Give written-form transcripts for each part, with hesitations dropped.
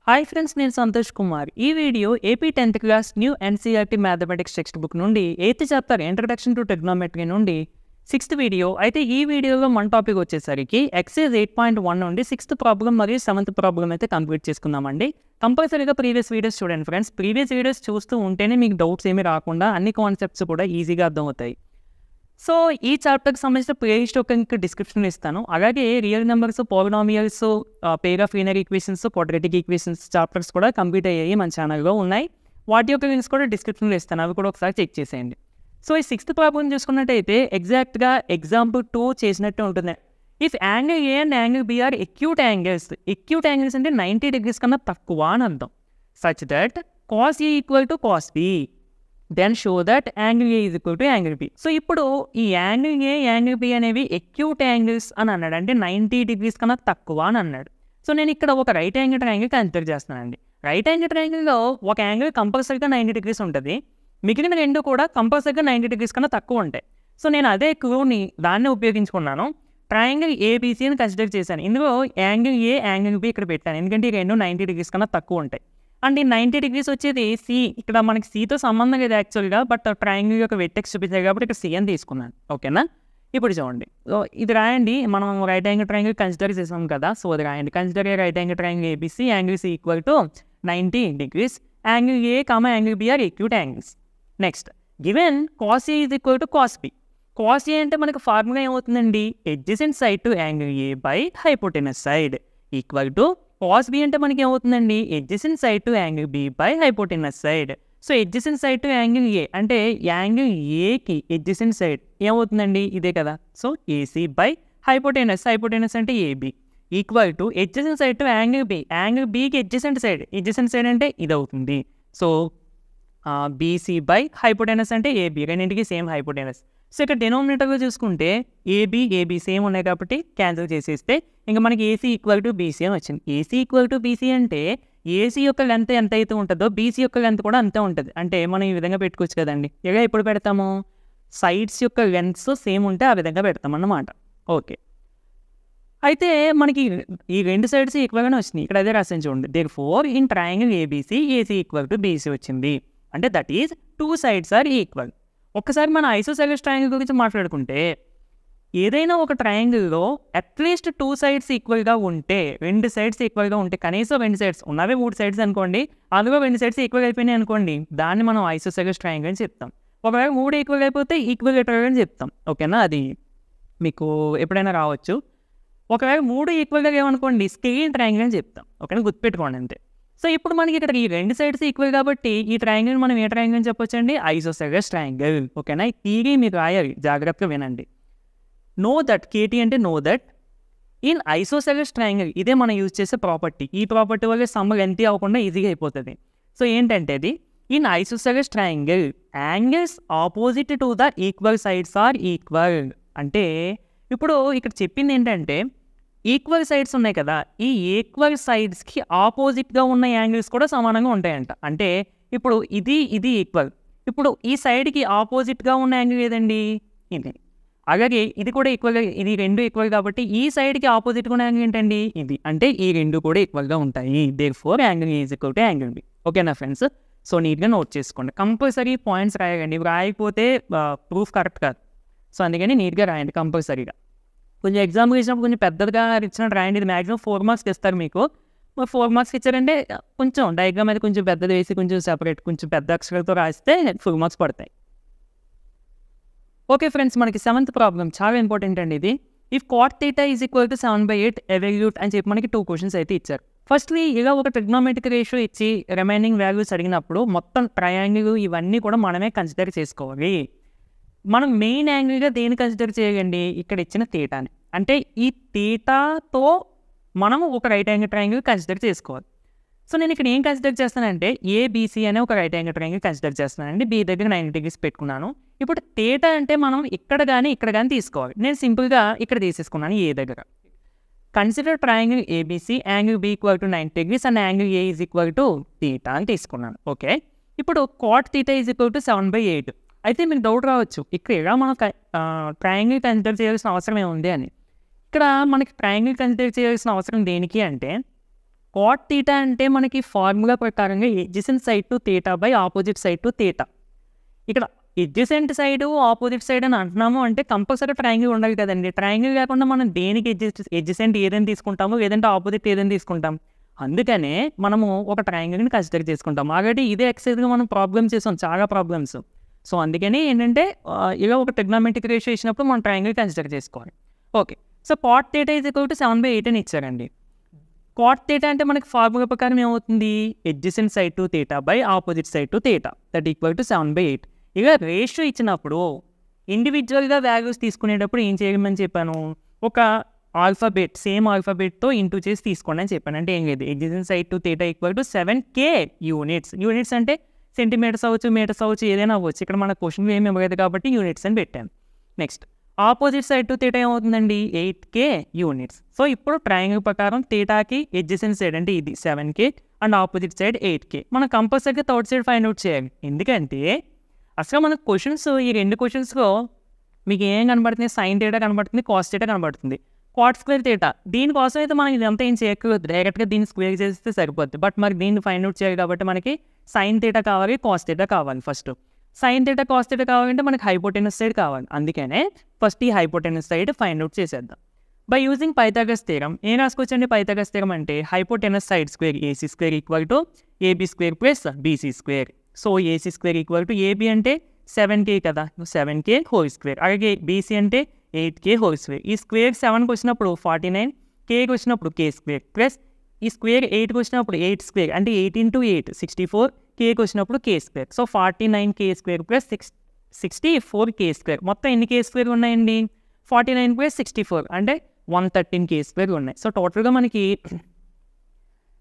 Hi friends, నేను సంతోష్ కుమార్. ఈ video AP 10th class new NCERT mathematics text book నుండి 8th chapter introduction to trigonometry నుండి 6th video. అయితే ఈ వీడియోలో మన టాపిక్ వచ్చేసరికి ఎక్సైజ్ 8.1 నుండి 6th ప్రాబ్లం మరియు 7th ప్రాబ్లం అయితే కంప్లీట్ చేసుకుందామండి. కంపల్సరీగా ప్రీవియస్ వీడియోస్ చూడండి ఫ్రెండ్స్. ప్రీవియస్ వీడియోస్ చూస్తూ ఉంటేనే మీకు డౌట్స్ ఏమీ రాకుండా అన్ని కాన్సెప్ట్స్ కూడా ఈజీగా అర్థమవుతాయి. సో ఈ చాప్టర్కి సంబంధించిన ప్లేలిస్ట్ ఒక డిస్క్రిప్షన్లో ఇస్తాను. అలాగే real numbers, polynomials, pair of linear equations, quadratic equations chapters కూడా కంప్లీట్ అయ్యాయి, మన ఛానల్లో ఉన్నాయి. వాటి యొక్క లింక్స్ కూడా డిస్క్రిప్షన్లో ఇస్తాను, అవి కూడా ఒకసారి చెక్ చేసేయండి. సో ఈ 6th ప్రాబ్లం చూసుకున్నట్టయితే ఎగ్జాక్ట్గా ఎగ్జాంపుల్ 2 చేసినట్టు ఉంటుంది. If angle A and angle B are acute angles అంటే 90 degrees కన్నా తక్కువ అని అర్థం. Such that cos A equal to cos B, then show that angle A is equal to angle B. So ఇప్పుడు ఈ యాంగిల్ ఏ, యాంగిల్ బి అనేవి acute angles అని అన్నాడు, అంటే 90 degrees కన్నా తక్కువ అని అన్నాడు. సో నేను ఇక్కడ ఒక రైట్ యాంగిల్ ట్రయాంగిల్ కన్సిడర్ చేస్తానండి. రైట్ యాంగిల్ ట్రయాంగిల్లో ఒక యాంగిల్ కంపల్సరీగా 90 degrees ఉంటుంది, మిగిలిన రెండు కూడా కంపల్సరీగా 90 degrees కన్నా తక్కువ ఉంటాయి. సో నేను అదే క్లూని దాన్ని ఉపయోగించుకున్నాను, ట్రయాంగిల్ ఏబీసీ అని కన్సిడర్ చేశాను. ఇందులో యాంగిల్ ఏ, యాంగిల్ బి ఇక్కడ పెట్టాను, ఎందుకంటే ఈ రెండు 90 degrees కన్నా తక్కువ ఉంటాయి. అండ్ ఈ 90 degrees వచ్చేది సి, ఇక్కడ మనకి సితో సంబంధం లేదు యాక్చువల్గా, బట్ ట్రయాంగిల్ యొక్క వెట్టెక్స్ చూపించాయి కాబట్టి ఇక్కడ సి అని తీసుకున్నాను. ఓకేనా? ఇప్పుడు చూడండి, ఇది రాయండి. మనం రైట్ యాంగిల్ ట్రయాంగిల్ కన్సిడర్ చేసాం కదా, సో అది రాయండి. Consider right angle triangle ABC, angle C equal to 90 degrees, angle A comma angle B are acute angles. Next given cos A is equal to cos B. Cos A అంటే మనకు formula ఏమవుతుందండి, adjacent side to angle A by hypotenuse side equal to cos B అంటే మనకి ఏమవుతుందండి, adjacent side to angle B by hypotenuse side. So adjacent side to angle A అంటే angle ఏకి adjacent side ఏమవుతుందండి, ఇదే కదా. సో ఏసీ బై హైపోటెనస్ అంటే AB equal to adjacent side to angle B, angle బికి ఎడ్జసెంట్ సైడ్ అంటే ఇది అవుతుంది. సో బీసీ బై హైపోటెనస్ అంటే ఏబి, రెండింటికి సేమ్ హైపోటెనస్. సో ఇక్కడ డెనోమినేటర్గా చూసుకుంటే ఏబి సేమ్ ఉన్నాయి కాబట్టి క్యాన్సిల్ చేసేస్తే ఇంకా మనకి ఏసీ ఈక్వల్ టు బీసీ అని వచ్చింది. ఏసీ ఈక్వల్ టు బీసీ అంటే ఏసీ యొక్క లెంత్ ఎంత అయితే ఉంటుందో బీసీ యొక్క లెంత్ కూడా అంతే ఉంటుంది. అంటే మనం ఈ విధంగా పెట్టుకోవచ్చు కదండి. ఇలా ఎప్పుడు పెడతాము, సైడ్స్ యొక్క లెంత్స్ సేమ్ ఉంటే ఆ విధంగా పెడతాం అన్నమాట. ఓకే, అయితే మనకి ఈ రెండు సైడ్స్ ఈక్వల్గానే వచ్చినాయి, ఇక్కడ అదే రాసాను చూడండి. Therefore in triangle ABC AC equal to BC వచ్చింది, అంటే that is 2 sides are equal. ఒక్కసారి మన ఐసోసెలస్ ట్రయాంగిల్ గురించి మాట్లాడుకుంటే ఏదైనా ఒక ట్రయాంగిల్లో అట్లీస్ట్ 2 sides ఈక్వల్గా ఉంటే, 2 sides ఈక్వల్గా ఉంటే, కనీసం 2 sides ఉన్నవే 3 sides అనుకోండి, అందులో 2 sides ఈక్వల్ అయిపోయినాయి అనుకోండి, దాన్ని మనం ఐసోసెలస్ ట్రయాంగిల్ అని చెప్తాం. ఒకవేళ 3 ఈక్వల్ అయిపోతే ఈక్విలేటరల్ అని చెప్తాం. ఓకేనా? అది మీకు ఎప్పుడైనా రావచ్చు. ఒకవేళ 3 ఈక్వల్గా ఏమనుకోండి, స్కేల్ ట్రయాంగిల్ అని చెప్తాం. ఓకేనా? గుర్తుపెట్టుకోండి అంతే. సో ఇప్పుడు మనకి ఇక్కడ ఈ 2 sides ఈక్వల్ కాబట్టి ఈ ట్రయాంగిల్ మనం ఏ ట్రయాంగిల్ అని చెప్పొచ్చు అండి, ఐసోసెలస్ ట్రయాంగిల్. ఓకేనా? ఇది మీరు రాయాలి, జాగ్రత్తగా వినండి. నో దట్, కేటీ అంటే know that in isosceles triangle, ఇదే మనం యూజ్ చేసే ప్రాపర్టీ. ఈ ప్రాపర్టీ వల్ల సమ్ లెంతీ అవ్వకుండా ఈజీగా అయిపోతుంది. సో ఏంటంటే అది in isosceles triangle angles opposite to the equal sides are equal. అంటే ఇప్పుడు ఇక్కడ చెప్పింది ఏంటంటే ఈక్వల్ సైడ్స్ ఉన్నాయి కదా, ఈ ఈక్వల్ సైడ్స్కి ఆపోజిట్గా ఉన్న యాంగిల్స్ కూడా సమానంగా ఉంటాయంట. అంటే ఇప్పుడు ఇది ఈక్వల్, ఇప్పుడు ఈ సైడ్కి ఆపోజిట్గా ఉన్న యాంగిల్ ఏదండి, ఇది. అలాగే ఇది కూడా ఈక్వల్, ఇది రెండు ఈక్వల్ కాబట్టి ఈ సైడ్కి ఆపోజిట్గా ఉన్న యాంగిల్ ఏంటండి, ఇది. అంటే ఈ రెండు కూడా ఈక్వల్గా ఉంటాయి. Therefore angle is equal to angle B. ఓకేనా ఫ్రెండ్స్? సో నీట్గా నోట్ చేసుకోండి, కంపల్సరీ పాయింట్స్ రాయకండి, రాయకపోతే ప్రూఫ్ కరెక్ట్ కాదు. సో అందుకని నీట్గా రాయండి కంపల్సరీగా. కొంచెం ఎగ్జామ్కి ఇచ్చినప్పుడు కొంచెం పెద్దగా ఇచ్చినట్టు రాయండి. ఇది మ్యాక్సిమం 4 marks ఇస్తారు మీకు. మరి 4 marks ఇచ్చారంటే కొంచెం డయాగ్రామ్ అయితే కొంచెం పెద్దది వేసి కొంచెం సెపరేట్ కొంచెం పెద్ద అక్షరాలతో రాస్తే ఫుల్ మార్క్స్ పడతాయి. ఓకే ఫ్రెండ్స్, మనకి 7th ప్రాబ్లం చాలా ఇంపార్టెంట్ అండి ఇది. If cot θ is equal to 7/8 evaluate అని చెప్పి మనకి 2 questions అయితే ఇచ్చారు. ఫస్ట్లీ ఇలా ఒక ట్రిగ్నోమెట్రిక్ రేషియో ఇచ్చి రిమైనింగ్ వాల్యూస్ అడిగినప్పుడు మొత్తం ట్రయాంగిల్ ఇవన్నీ కూడా మనమే కన్సిడర్ చేసుకోవాలి. మనం మెయిన్ యాంగిల్గా దేన్ని కన్సిడర్ చేయండి, ఇక్కడ ఇచ్చిన థీటాని. అంటే ఈ థీటాతో మనం ఒక రైట్ యాంగిల్ ట్రయాంగిల్ కన్సిడర్ చేసుకోవాలి. సో నేను ఇక్కడ ఏం కన్సిడర్ చేస్తానంటే ఏబీసీ అనే ఒక రైట్ యాంగిల్ ట్రయాంగిల్ కన్సిడర్ చేస్తానండి. బీ దగ్గర 90 degrees పెట్టుకున్నాను. ఇప్పుడు థీటా అంటే మనం ఇక్కడ కానీ తీసుకోవాలి. నేను సింపుల్గా ఇక్కడ తీసేసుకున్నాను ఏ దగ్గర. Consider triangle ABC, angle be equal to 90 degrees and angle A is equal to theta అని తీసుకున్నాను. ఓకే, ఇప్పుడు cot θ ఈజ్ ఈక్వల్ టు 7/8. అయితే మీకు డౌట్ రావచ్చు, ఇక్కడ ఎలా మనం ట్రయాంగిల్ కన్సిడర్ చేయాల్సిన అవసరం ఏముంది అని. ఇక్కడ మనకి ట్రయాంగిల్ కన్సిడర్ చేయాల్సిన అవసరం దేనికి అంటే కాట్ థీటా అంటే మనకి ఫార్ములా ప్రకారంగా adjacent side to theta by opposite side to theta. ఇక్కడ ఎడ్జసెంట్ సైడ్ ఆపోజిట్ సైడ్ అని అంటున్నాము అంటే కంపల్సరీ ట్రయాంగిల్ ఉండాలి కదండి. ట్రయాంగిల్ కాకుండా మనం దేనికి ఎడ్జసెంట్ ఏదైనా తీసుకుంటాము, లేదంటే ఆపోజిట్ ఏదైనా తీసుకుంటాం. అందుకనే మనము ఒక ట్రయాంగిల్ని కన్సిడర్ చేసుకుంటాం. ఆల్రెడీ ఇదే ఎక్సైజ్గా మనం ప్రాబ్లమ్స్ చేసాం, చాలా ప్రాబ్లమ్స్. సో అందుకని ఏంటంటే ఇలా ఒక ట్రిగ్నోమెట్రిక్ రేషియో ఇచ్చినప్పుడు మనం ట్రయాంగిల్ కన్సిడర్ చేసుకోవాలి. Okay, so cot theta is equal to 7/8 అని ఇచ్చారండి. కాట్ థీటా అంటే మనకి ఫార్ములా ప్రకారం ఏమవుతుంది, adjacent side to theta by opposite side to theta that equal to 7/8. ఇలా రేషియో ఇచ్చినప్పుడు ఇండివిజువల్గా వాల్యూస్ తీసుకునేటప్పుడు ఏం చేయమని చెప్పాను, ఒక ఆల్ఫాబెట్ సేమ్ ఆల్ఫాబెట్తో ఇంటూ చేసి తీసుకోండి అని చెప్పాను. అంటే ఏం లేదు, adjacent side to theta equal to 7K units. Units అంటే సెంటీమీటర్స్ అవ్వచ్చు, మీటర్స్ అవ్వచ్చు, ఏదైనా అవ్వచ్చు. ఇక్కడ మన క్వశ్చన్ ఏమి ఇవ్వలేదు కాబట్టి యూనిట్స్ అని పెట్టాను. Next opposite side to theta ఏమవుతుందండి, 8K యూనిట్స్. సో ఇప్పుడు ట్రయాంగిల్ ప్రకారం థీటాకి ఎడ్జసెంట్ సైడ్ అంటే ఇది 7K and opposite side 8K. మనం కంపల్సరీగా థర్డ్ సైడ్ ఫైండ్ అవుట్ చేయాలి. ఎందుకంటే అసలు మన క్వశ్చన్స్ ఈ రెండు క్వశ్చన్స్లో మీకు ఏం కనబడుతుంది, సైన్ థీటా కనబడుతుంది, కాస్ థీటా కనబడుతుంది, కాట్ స్క్వేర్ థీటా. దీనికోసం అయితే మనం ఇదంతా ఏం చేయకూడదు, డైరెక్ట్గా దీన్ని స్క్వేర్ చేస్తే సరిపోద్ది. బట్ మరి దీన్ని ఫైండ్ అవుట్ చేయాలి కాబట్టి మనకి సైన్ థీటా కావాలి, కాస్ థీటా కావాలి. First sine theta cos theta కావాలంటే మనకి హైపోటెనస్ సైడ్ కావాలి. అందుకనే ఫస్ట్ ఈ హైపోటెనస్ సైడ్ ఫైండ్ అవుట్ చేసేద్దాం బై యూజింగ్ పైథాగరస్ థీరం. ఏం రాసుకోవచ్చండి పైథాగరస్ థీరం అంటే hypotenuse side square AC square equal to AB square plus BC square. So AC square equal to AB అంటే 7K కదా, 7K whole square. అలాగే BC అంటే 8K whole square. ఈ square 7కి వచ్చినప్పుడు 49, Kకి వచ్చినప్పుడు K square plus ఈ square 8కి వచ్చినప్పుడు 8 square అంటే 8 × 8 64, Kకి వచ్చినప్పుడు K square. So 49K square plus 64K square. మొత్తం ఎన్ని K స్క్వేర్ ఉన్నాయండి, 49 ప్లస్ 64 అంటే 113K స్క్వేర్ ఉన్నాయి. సో టోటల్గా మనకి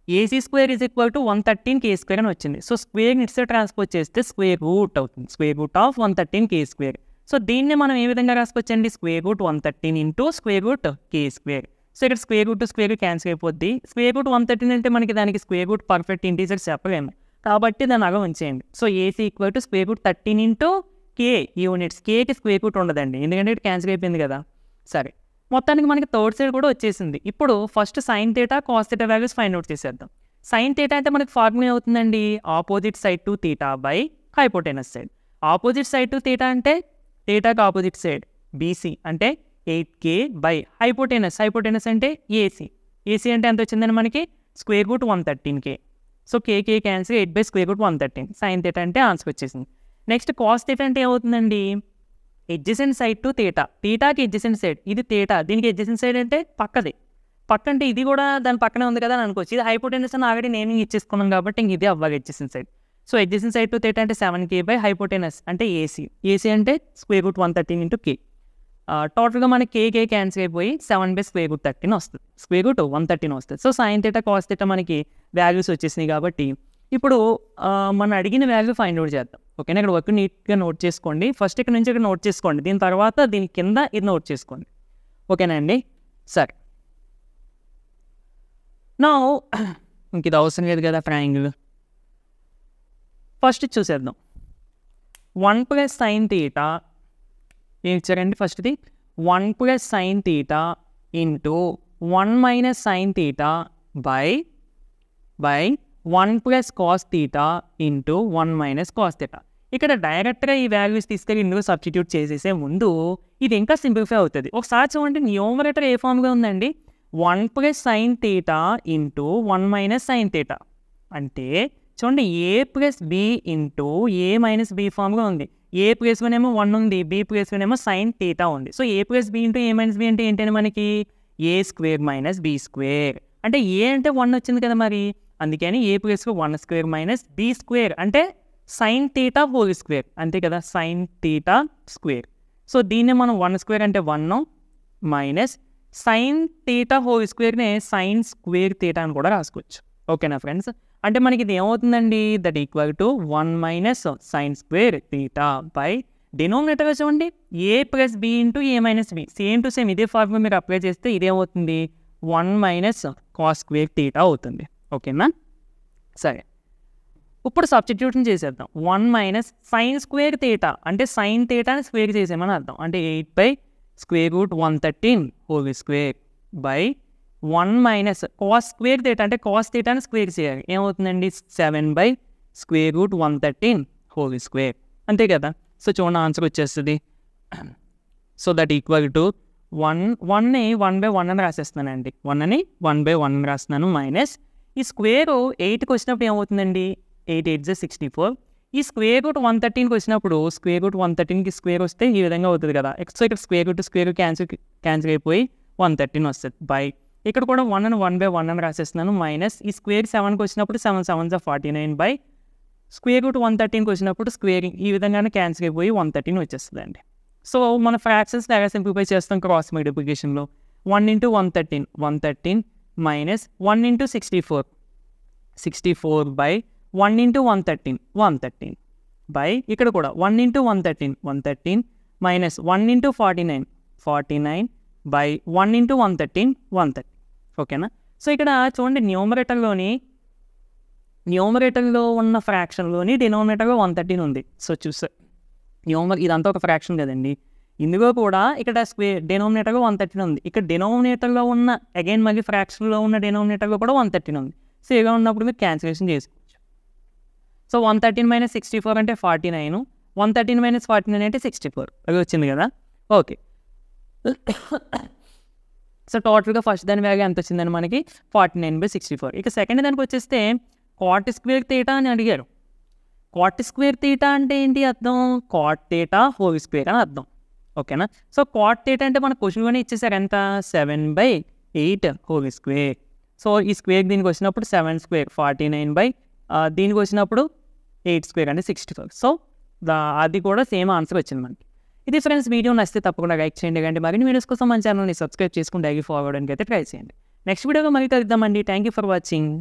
AC square is equal to 113K square అని వచ్చింది. సో స్క్వేర్ ఇట్స్ ట్రాన్స్పోజ్ చేస్తే స్క్వేర్ రూట్ అవుతుంది, square root of 113K square. So దీన్ని మనం ఏ విధంగా రాసుకోవచ్చండి, square root 113 into square root K square. So ఇక్కడ స్క్వేర్ రూట్ స్క్వేర్ క్యాన్సిల్ అయిపోద్ది. స్క్వేర్ రూట్ 113 అంటే మనకి దానికి స్క్వేర్ రూట్ పర్ఫెక్ట్ ఇంటీజర్ చెప్పలేము కాబట్టి దాన్ని అలా ఉంచేయండి. So AC equal to square root 13 into K units. Kకి స్క్వేర్ రూట్ ఉండదండి ఎందుకంటే ఇక్కడ క్యాన్సిల్ అయిపోయింది కదా. సరే, మొత్తానికి మనకి థర్డ్ సైడ్ కూడా వచ్చేసింది. ఇప్పుడు first sine theta cos theta values find out చేసేద్దాం. సైన్ థీటా అంటే మనకి ఫార్ములా అవుతుందండి opposite side to theta by hypotenuse side. Opposite side to theta అంటే థీటాకి ఆపోజిట్ సైడ్ BC అంటే 8K బై హైపోటెనస్. హైపోటెనస్ అంటే AC. AC అంటే ఎంత వచ్చిందని మనకి square root 113K. So K cancel 8 by square root 113. Sine theta అంటే answer వచ్చేసింది. Next cos theta అంటే ఏమవుతుందండి, ఎడ్జసెంట్ సైడ్ టు థీటా. థీటాకి ఎడ్జసెంట్ సైడ్ ఇది థీటా, దీనికి ఎడ్జసెంట్ సైడ్ అంటే పక్కది. పక్క అంటే ఇది కూడా దాని పక్కనే ఉంది కదా అని అనుకోవచ్చు. ఇది హైపోటెనస్ అని ఆల్రెడీ నేను ఇచ్చేసుకున్నాను కాబట్టి ఇంక ఇది అవ్వాలి adjacent side. So adjacent side to theta అంటే 7K బై హైపోటెనస్ అంటే AC అంటే స్క్వేర్ రూట్ 113 ఇంటూ K. టోటల్గా మనకి K క్యాన్సిల్ అయిపోయి 7 బై స్క్వేర్ రూట్ 13 వస్తుంది, స్క్వేర్ రూట్ 113 వస్తుంది. So sine theta cos theta మనకి వాల్యూస్ వచ్చేసినాయి కాబట్టి ఇప్పుడు మనం అడిగిన వాల్యూ ఫైండ్ అవుట్ చేద్దాం. ఓకేనా, ఇక్కడ వర్క్ నీట్గా నోట్ చేసుకోండి. ఫస్ట్ ఇక్కడ నుంచి ఇక్కడ నోట్ చేసుకోండి, దీని తర్వాత దీని కింద ఇది నోట్ చేసుకోండి. ఓకేనా అండి, సరే. నా ఇంక ఇది అవసరం లేదు కదా ట్రయాంగిల్. ఫస్ట్ చూసేద్దాం. 1 ప్లస్ సైన్ థీటా ఏం ఇచ్చారండి, ఫస్ట్ది 1 plus sine theta into 1 minus sine theta by 1 plus cos theta into 1 minus cos theta. ఇక్కడ డైరెక్ట్గా ఈ వాల్యూస్ తీసుకెళ్ళి ఇందులో సబ్స్టిట్యూట్ చేసేసే ముందు ఇది ఇంకా సింప్లిఫై అవుతుంది. ఒకసారి చూడండి, న్యూమరేటర్ ఏ ఫామ్గా ఉందండి, 1 plus sine theta into 1 minus sine theta. అంటే చూడండి A plus B into A minus B ఫామ్గా ఉంది. A ప్లస్ 1 ఏమో 1 ఉంది, B ప్లస్ 1 ఏమో సైన్ థీటా ఉంది. So A plus B into A minus B అంటే ఏంటంటే మనకి A square minus B square. అంటే A అంటే 1 వచ్చింది కదా మరి, అందుకని A plus 1 square minus B square అంటే సైన్ థీటా హోల్ స్క్వేర్. అంతే కదా, సైన్ థీటా స్క్వేర్. సో దీన్ని మనం 1 స్క్వేర్ అంటే 1 మైనస్ సైన్ థీటా హోల్ స్క్వేర్నే సైన్ స్క్వేర్ థీటా అని కూడా రాసుకోవచ్చు. ఓకేనా ఫ్రెండ్స్, అంటే మనకి ఇది ఏమవుతుందండి, that equal to 1 minus sine square theta by డినోమినేటర్గా చూడండి A plus B into A minus B. Same to same ఇదే ఫార్ములా మీరు అప్లై చేస్తే ఇదేమవుతుంది, 1 మైనస్ కాస్ స్క్వేర్ థీటా అవుతుంది. ఓకేనా, సరే. ఇప్పుడు సబ్స్టిట్యూషన్ చేసేద్దాం. 1 మైనస్ సైన్ స్క్వేర్ థీటా అంటే సైన్ థీటాని స్క్వేర్ చేసేమని అర్థం. అంటే 8 by square root 113 whole square by 1 minus cos square theta అంటే కాస్ థీటాని స్క్వేర్ చేయాలి. ఏమవుతుందండి 7/√113 హోల్ స్క్వేర్. అంతే కదా. సో చూడండి ఆన్సర్ వచ్చేస్తుంది. సో దట్ ఈక్వల్ టు 1ని 1/1 అని రాసేస్తున్నానండి. 1ని 1/1 అని రాస్తున్నాను. మైనస్ ఈ స్క్వేర్ 8కి వచ్చినప్పుడు ఏమవుతుందండి 8 8 64. ఈ స్క్వేర్ రూట్ 113కి వచ్చినప్పుడు స్క్వేర్ రూట్ 113కి స్క్వేర్ వస్తే ఈ విధంగా అవుతుంది కదా. సో ఇక్కడ స్క్వేర్ రూట్ స్క్వేర్ క్యాన్సిల్ అయిపోయి 113 వస్తుంది. బై ఇక్కడ కూడా 1ని 1/1 అని రాసేస్తున్నాను. మైనస్ ఈ స్క్వేర్ 7కి వచ్చినప్పుడు 7 7 49 బై స్క్వేర్ రూట్ 113కి వచ్చినప్పుడు స్క్వేర్ ఈ విధంగానే క్యాన్సిల్ అయిపోయి 113 వచ్చేస్తుంది అండి. సో మన ఫ్రాక్షన్స్ ఎలా సింప్లిఫై చేస్తాం క్రాస్ మల్టిప్లికేషన్లో. 1 × 113 113 మైనస్ 1 × 64 64 బై 1 × 113 113 బై ఇక్కడ కూడా 1 × 113 113 మైనస్ 1 × 49 49 బై 1 × 113 113. ఓకేనా. సో ఇక్కడ చూడండి న్యూమరేటర్లో ఉన్న ఫ్రాక్షన్లోని డినామినేటర్లో 113 ఉంది. సో ఇదంతా ఒక ఫ్రాక్షన్ కదండి. ఇందులో కూడా ఇక్కడ డినామినేటర్లో 113 ఉంది. ఇక్కడ డినామినేటర్లో ఉన్న అగైన్ మళ్ళీ ఫ్రాక్షన్లో ఉన్న డినామినేటర్లో కూడా 113 ఉంది. సో ఇలా ఉన్నప్పుడు మీరు క్యాన్సిలేషన్ చేసుకోవచ్చు. సో 113 - 64 అంటే 49, 113 - 49 అంటే 64. అది వచ్చింది కదా. ఓకే. సో టోటల్గా ఫస్ట్ దాని వాల్యూ ఎంత వచ్చిందని మనకి 49/64. ఇక సెకండ్ దానికి వచ్చేస్తే కాట్ స్క్వేర్ థీటా అని అడిగారు. కాట్ స్క్వేర్ థీటా అంటే ఏంటి అర్థం? కాట్ థీటా హోల్ స్క్వేర్ అని అర్థం. ఓకేనా. సో కాట్ థీటా అంటే మన క్వశ్చన్లోనే ఇచ్చేసారు ఎంత 7/8 హోల్ స్క్వేర్. సో ఈ స్క్వేర్ దీనికి వచ్చినప్పుడు 7 స్క్వేర్ 49 బై దీనికి వచ్చినప్పుడు 8 స్క్వేర్ అంటే 64. సో అది కూడా సేమ్ ఆన్సర్ వచ్చింది మనకి. ఇది ఫ్రెండ్స్, వీడియో నచ్చితే తప్పకుండా లైక్ చేయండి. అంటే మరిన్ని వీడియోస్ కోసం మన ఛానల్ని సబ్స్క్రైబ్ చేసుకుని డైలీ ఫాలో అవ్వడానికి అయితే ట్రై చేయండి. నెక్స్ట్ వీడియోలో మళ్ళీ కలుద్దామండి. Thank you for watching.